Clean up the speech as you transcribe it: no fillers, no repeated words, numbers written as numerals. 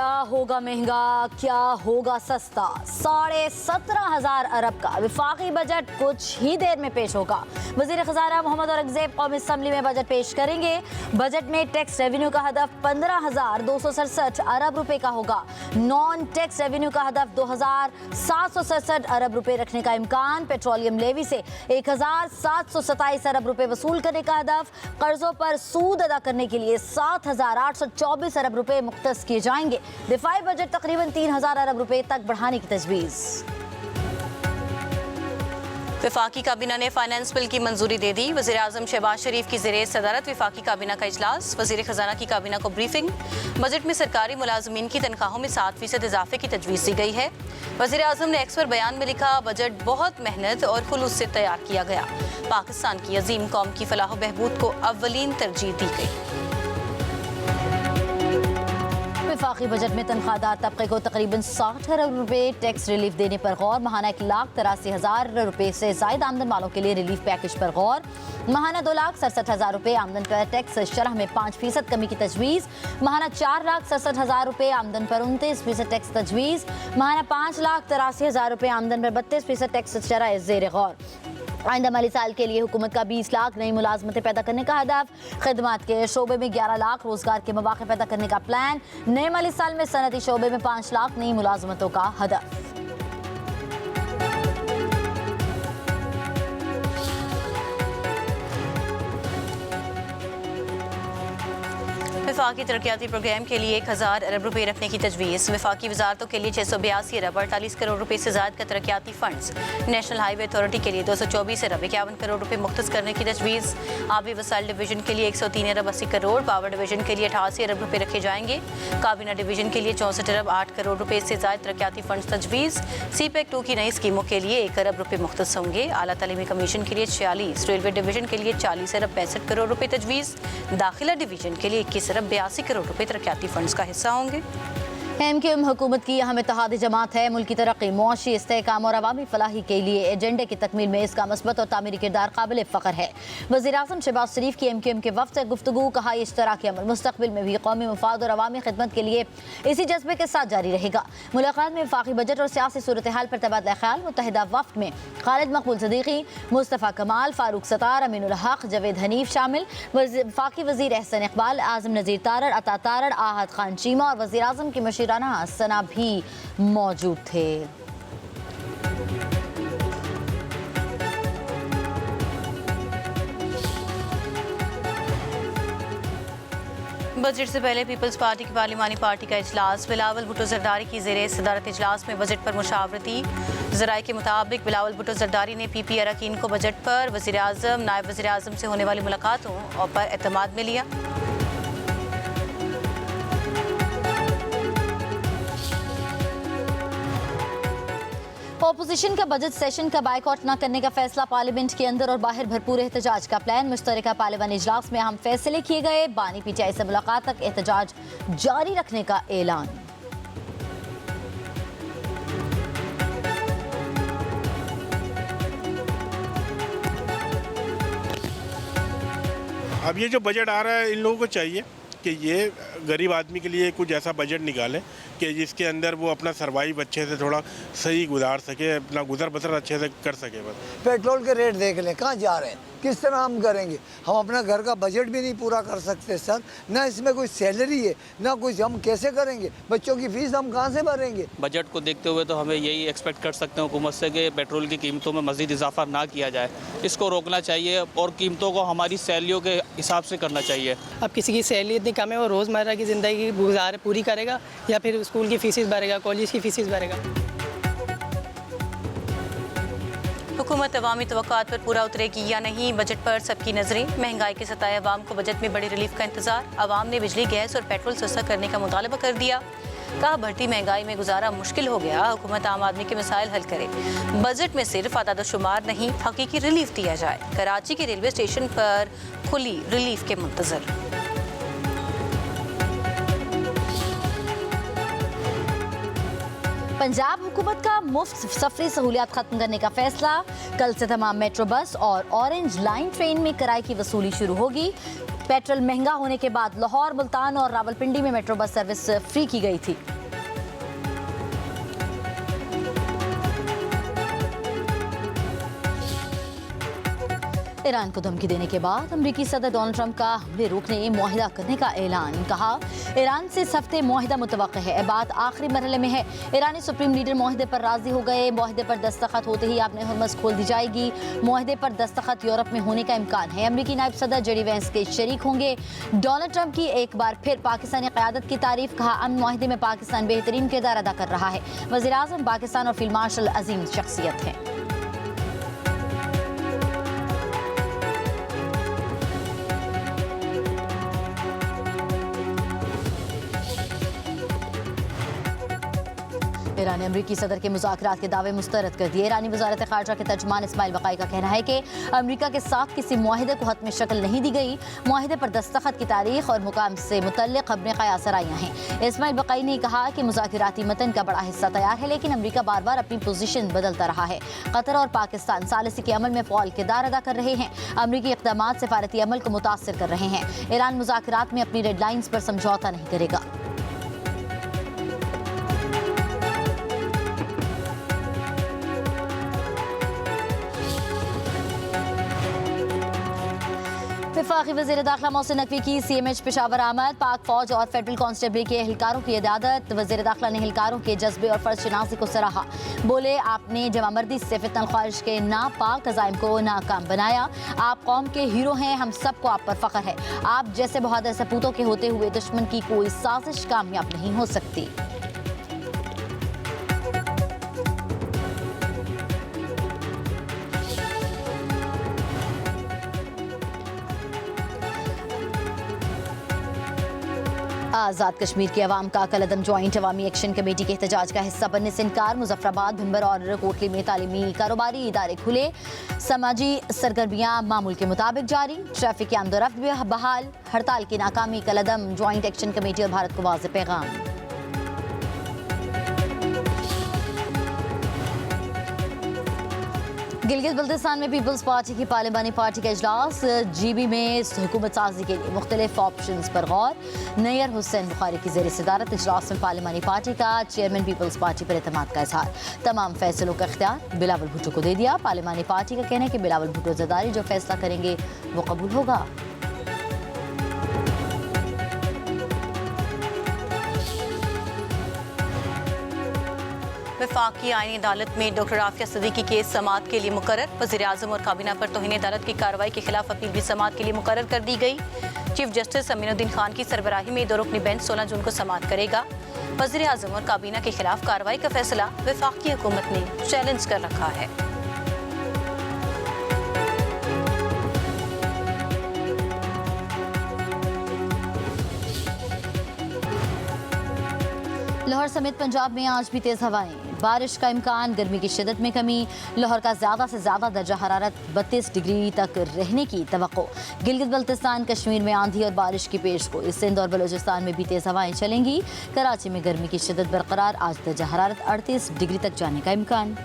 क्या होगा महंगा, क्या होगा सस्ता। 17,500 अरब का विफाकी बजट कुछ ही देर में पेश होगा। वजीर खजाना मोहम्मद औरंगजेब कौमी असम्बली में बजट पेश करेंगे। बजट में टैक्स रेवेन्यू का हदफ 15,267 अरब रुपए का होगा। नॉन टैक्स रेवेन्यू का हदफ 2,767 अरब रुपए रखने का इम्कान। पेट्रोलियम लेवी से 1,727 अरब रुपए वसूल करने का हदफ। कर्जों पर सूद अदा करने के लिए 7,824 अरब रुपए मुख्तस किए जाएंगे। दिफाई बजट तकरीबन 3,000 अरब रुपए तक बढ़ाने की तजवीज़। वफाकी काबीना ने फाइनेंस बिल की मंजूरी दे दी। वज़ीर आज़म शहबाज शरीफ की ज़ेरे सदारत वफाकी काबीना का इजलास। वज़ीर खजाना की काबीना को ब्रीफिंग। बजट में सरकारी मुलाजमीन की तनख्वाहों में 7% इजाफे की तजवीज़ दी गई है। वज़ीर आज़म ने एक्स पर बयान में लिखा, बजट बहुत मेहनत और खुलूस से तैयार किया गया। पाकिस्तान की अजीम कौम की फलाह बहबूद को अव्वलीन तरजीह दी गई। वफाकी बजट में तनख्वाहदार तबके को तकरीबन 60 अरब रुपए टैक्स रिलीफ देने पर गौर। माहाना 1,83,000 रुपए से ज़ायद आमदन वालों के लिए रिलीफ पैकेज पर गौर। माहाना 2,67,000 रुपए आमदन पर टैक्स शरह में 5% कमी की तजवीज़। माहाना 4,67,000 रुपए आमदन पर 29% टैक्स तजवीज़। माहाना 5,83,000 रुपए आमदन पर 32% टैक्स शरह ज़ेर गौर। आइंदा माली साल के लिए हुकूमत का 20 लाख नई मुलाजमतें पैदा करने का हदफ। खिदमत के शोबे में 11 लाख रोजगार के मौके पैदा करने का प्लान। नए माली साल में सनती शोबे में 5 लाख नई मुलाजमतों का हदफ। वफाकी तरक्याती प्रोग्राम के लिए 1,000 अरब रुपए रखने की तजवीज़। वफाकी वजारतों के लिए 682 अरब 48 करोड़ रुपए से ज़ायद का तरक्याती फंड्स। नेशनल हाईवे अथॉरिटी के लिए 224 अरब 51 करोड़ रुपए मुख्तस करने की तजवीज़। आबी वसाइल डिवीजन के लिए 103 अरब 80 करोड़। पावर डिवीजन के लिए 88 अरब रुपए रखे जाएंगे। काबीना डिवीजन के लिए 64 अरब 8 करोड़ रुपए से ज़ायद तरक्याती फंड्स तजवीज़। CPEC 2 की नई स्कीमों के लिए 1 अरब रुपए मुख्तस होंगे। आला तालीमी कमीशन के लिए 46, रेलवे डिवीजन के लिए 40 अरब 65 करोड़ रुपए तजवीज़। दाखिला डिवीजन के लिए 21 अरब 82 करोड़ रुपए तरक्याती फंड्स का हिस्सा होंगे। MQM हुकूमत की अहम इत्तेहादी जमात है। मुल्की तरक्की, मुआशी इस्तेहकाम और अवामी फलाही के लिए एजेंडे की तकमील में इसका मस्बत और तामीरी किरदार काबिल फ़ख्र है। वज़ीर आज़म शहबाज शरीफ की MQM के वफ़द से गुफ्तगू, कहा यह इश्तराकी अमल मुस्तक़बिल में भी कौमी मफाद और अवामी खिदमत के लिए इसी जज्बे के साथ जारी रहेगा। मुलाकात में वफाकी बजट और सियासी सूरत हाल पर तबादला ख्याल। मुत्तहिदा वफ़द में खालिद मकबूल सदीकी, मुस्तफ़ा कमाल, फारूक सत्तार, अमीनुल हक, जावेद हनीफ शामिल। वफाकी वज़ीर एहसन इकबाल, आज़म नज़ीर तारड़, अता तारड़, आहद खान चीमा और वज़ीर आज़म की मशीराना सना भी मौजूद थे। बजट से पहले पीपल्स पार्टी की पार्लिमानी पार्टी का इजलास। बिलावल भुट्टो जरदारी की ज़ेरे सदारत इजलास में बजट पर मुशावरती। ज़राए के मुताबिक बिलावल भुट्टो जरदारी ने PP अरकान को बजट पर वज़ीर आज़म, नायब वज़ीर आज़म से होने वाली मुलाकातों पर एतमाद में लिया। ऑपोजिशन का बजट सेशन का बाइकआउट न करने का फैसला। पार्लियामेंट के अंदर और बाहर भरपूर एहतजाज का प्लान। मुश्तरका पार्लियामानी इजलास में अहम फैसले किए गए। बानी PTI से मुलाकात तक एहतजाज जारी रखने का ऐलान। अब ये जो बजट आ रहा है, इन लोगों को चाहिए कि ये गरीब आदमी के लिए कुछ ऐसा बजट निकालें कि जिसके अंदर वो अपना सर्वाइव अच्छे से थोड़ा सही गुजार सके, अपना गुजर बसर अच्छे से कर सके। बस पेट्रोल के रेट देख लें कहाँ जा रहे हैं, किस तरह हम करेंगे। हम अपना घर का बजट भी नहीं पूरा कर सकते सर, ना इसमें कोई सैलरी है ना कुछ। हम कैसे करेंगे, बच्चों की फीस हम कहाँ से भरेंगे। बजट को देखते हुए तो हमें यही एक्सपेक्ट कर सकते हैं हुकूमत से कि पेट्रोल की कीमतों में मज़ीद इजाफा ना किया जाए। इसको रोकना चाहिए और कीमतों को हमारी सैलरियों के हिसाब से करना चाहिए। अब किसी की सैलरी इतनी कम है, वो रोज़मर्रा की ज़िंदगी गुजार पूरी करेगा या फिर स्कूल की फीसेस भरेगा, कॉलेज की फीसेस भरेगा। हुकूमत अवामी तवक्कुआत पर पूरा उतरेगी या नहीं, बजट पर सबकी नजरें। महंगाई के सताए अवाम को बजट में बड़ी रिलीफ का इंतजार। अवाम ने बिजली, गैस और पेट्रोल सस्ता करने का मुतालबा कर दिया। कहा, बढ़ती महंगाई में गुजारा मुश्किल हो गया, हुकूमत आम आदमी के मसाइल हल करे। बजट में सिर्फ आदादशुमार नहीं, हकीकी रिलीफ दिया जाए। कराची के रेलवे स्टेशन पर खुली रिलीफ के मुंतजर। पंजाब हुकूमत का मुफ्त सफरी सहूलियात खत्म करने का फैसला। कल से तमाम मेट्रो बस और ऑरेंज लाइन ट्रेन में किराए की वसूली शुरू होगी। पेट्रोल महंगा होने के बाद लाहौर, मुल्तान और रावलपिंडी में मेट्रो बस सर्विस फ्री की गई थी। ईरान को धमकी देने के बाद अमेरिकी सदर डोनाल्ड ट्रंप का हमले रोकने मुआहिदा करने का ऐलान। कहा, ईरान से इस हफ्ते मुआहिदा मुतवक्किल है। बात आखिरी मरहले में है। ईरानी सुप्रीम लीडर मुआहिदे पर राजी हो गए। मुआहिदे पर दस्तखत होते ही आपने हुर्मस खोल दी जाएगी। मुआहिदे पर दस्तखत यूरोप में होने का इम्कान है। अमेरिकी नायब सदर जेडी वेंस के शरीक होंगे। डोनाल्ड ट्रंप की एक बार फिर पाकिस्तानी क़यादत की तारीफ। कहा, अमन मुआहिदे में पाकिस्तान बेहतरीन किरदार अदा कर रहा है। वज़ीर आज़म पाकिस्तान और फील्ड मार्शल अजीम शख्सियत है। ईरान ने अमरीकी सदर के मुज़ाकरात के दावे मुस्तरद कर दिए। ईरानी वज़ारत ख़ारजा के तर्जुमान इस्माइल बक़ाई का कहना है कि अमरीका के साथ किसी मुआहिदे को हतमी शक्ल नहीं दी गई। मुआहिदे पर दस्तखत की तारीख और मुकाम से मुतल्लिक़ खबरें क़यास आईं हैं। इस्माइल बक़ाई ने कहा कि मुज़ाकराती मतन का बड़ा हिस्सा तैयार है, लेकिन अमरीका बार बार अपनी पोजीशन बदलता रहा है। कतर और पाकिस्तान सालिसी के अमल में फ़ौल किरदार अदा कर रहे हैं। अमरीकी इक़दामात सफारती अमल को मुतासिर कर रहे हैं। ईरान मुज़ाकरात में अपनी रेडलाइंस पर समझौता नहीं करेगा। वफाकी वज़ीर दाखिला मोहसिन नकवी की CMH पेशावर आमद। पाक फौज और फेडरल कांस्टेबल के एहलकारों की इयादत। वज़ीर दाखिला ने एहलकारों के जज्बे और फर्ज शनासी को सराहा। बोले, आपने जमामर्दी से फितनल ख्वाहिश के नापाक अज़ाइम को नाकाम बनाया। आप कौम के हीरो हैं, हम सबको आप पर फ़ख्र है। आप जैसे बहादुर सपूतों के होते हुए दुश्मन की कोई साजिश कामयाब नहीं हो सकती। आज़ाद कश्मीर के अवाम का कलअदम जॉइंट अवामी एक्शन कमेटी के एहतजाज का हिस्सा बनने से इनकार। मुजफ्फराबाद, भिंबर और कोटली में तालीमी कारोबारी इदारे खुले। समाजी सरगर्मियाँ मामूल के मुताबिक जारी। ट्रैफिक की आमदोरफ्त भी बहाल। हड़ताल की नाकामी, कलअदम जॉइंट एक्शन कमेटी और भारत को वाज़ेह पैगाम। गिलगित बल्तिस्तान में पीपल्स पार्टी की पार्लिमानी पार्टी का इजलास। GB में हुकूमत साजी के लिए मुख्तलिफ ऑप्शंस पर गौर। नैयर हुसैन बुखारी की ज़ेर सदारत इजलास में पार्लिमानी पार्टी का चेयरमैन पीपल्स पार्टी पर एतमाद का इजहार। तमाम फैसलों का इख्तियार बिलावल भुट्टो को दे दिया। पार्लिमानी पार्टी का कहना है कि बिलावल भुट्टो ज़रदारी जो फैसला करेंगे वो कबूल होगा। वफाकी आईनी अदालत में डॉक्टर आफिया सिद्दीकी केस समाअत के लिए मुकर्रर। वज़ीर आज़म और काबीना पर तौहीन अदालत की कार्रवाई के खिलाफ अपील भी समाअत के लिए मुकर्रर कर दी गई। चीफ जस्टिस अमीनुद्दीन खान की सरबराही में 2 रुकनी बेंच 16 जून को समाअत करेगा। वज़ीर आज़म और काबीना के खिलाफ कार्रवाई का फैसला वफाकी हुकूमत ने चैलेंज कर रखा है। लाहौर समेत पंजाब में आज भी तेज़ हवाएं। बारिश का इम्कान, गर्मी की शिद्दत में कमी। लाहौर का ज़्यादा से ज़्यादा दर्जा हरारत 32 डिग्री तक रहने की तवक्को। गिलगित बल्तिस्तान कश्मीर में आंधी और बारिश की पेशगोई। सिंध और बलूचिस्तान में भी तेज़ हवाएं चलेंगी। कराची में गर्मी की शिद्दत बरकरार। आज दर्जा हरारत 38 डिग्री तक जाने का इम्कान।